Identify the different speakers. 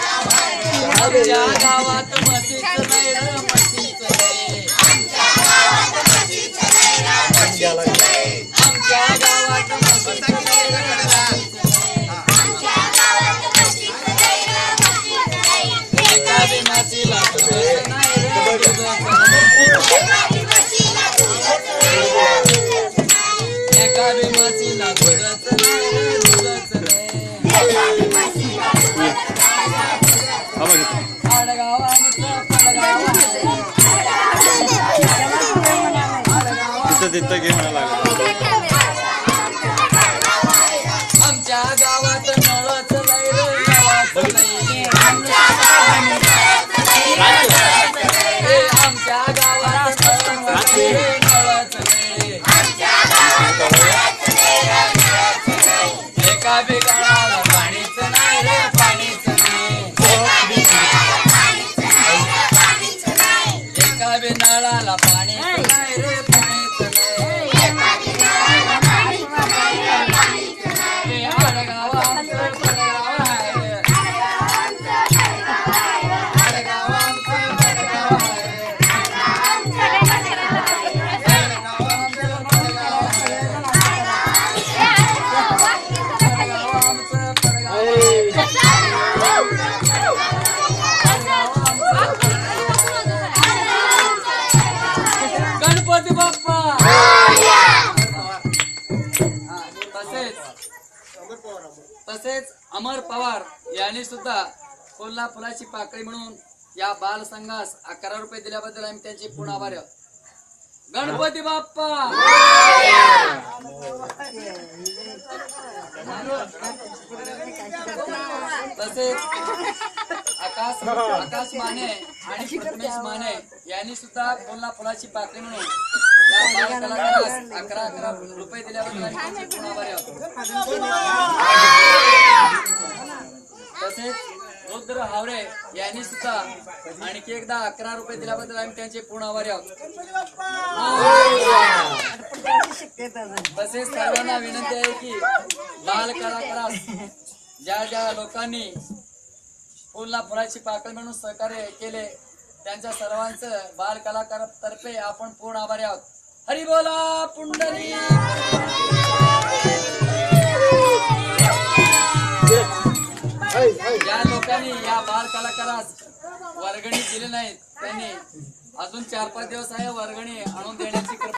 Speaker 1: आमच्या गावात मस्तीच नाही रे मस्तीच नाही आमच्या गावात मस्तीच नाही आमच्या गावात मस्तीच नाही एका बी म्हशीला दुधच नाही रे दुधच नाही एका बी म्हशीला दुधच नाही रे दुधच नाही आडगाव आमचं पडगाव
Speaker 2: तिथं घे म्हणाला
Speaker 1: आमच्या गावात नळच नाही रे नळच नाही आमच्या गावात नळच नाही एका बी गावाला पाणीच नाही रे पाणीच नाही एका बी नळाला पाणीच नाही रे पाणीच नाही आडगाव आमचं पडगाव आहे आडगाव आमचं पडगाव आहे आडगाव आमचं पडगाव आहे आडगाव आमचं पडगाव आहे गणपती बाप्पा तसेच अमर पवार यांनी सुद्धा कोल्हा फुलाची पाकळी म्हणून या बाल संघास 11 रुपये दिल्याबद्दल आम्ही त्यांचे पूर्ण आभार आहोत. गणपती बाप्पा तसेच आकाश माने आणि प्रथमेश माने यांनी सुद्धा कोल्हा फुलाची पाकळी म्हणून या बाल कलाकारास 11 रुपये दिल्याबद्दल आम्ही त्यांचे पूर्ण आभार आहोत. तसेच रुद्र हावरे यांनी सुद्धा आणखी एकदा 11 रुपये दिल्याबद्दल आम्ही त्यांचे पूर्ण आभारी आहोत. तसेच सर्वांना विनंती आहे की बाल कलाकारास ज्या ज्या लोकांनी कोल्हा फुलाची पाकळी म्हणून सहकार्य केले त्यांच्या सर्वांचं बाल कलाकारातर्फे आपण पूर्ण आभारी आहोत. हरी बोला पुंडरी. ज्या लोकांनी या बाल कलाकारास वर्गणी दिली नाहीत त्यांनी अजून 4-5 दिवस आहे वर्गणी आणून देण्याची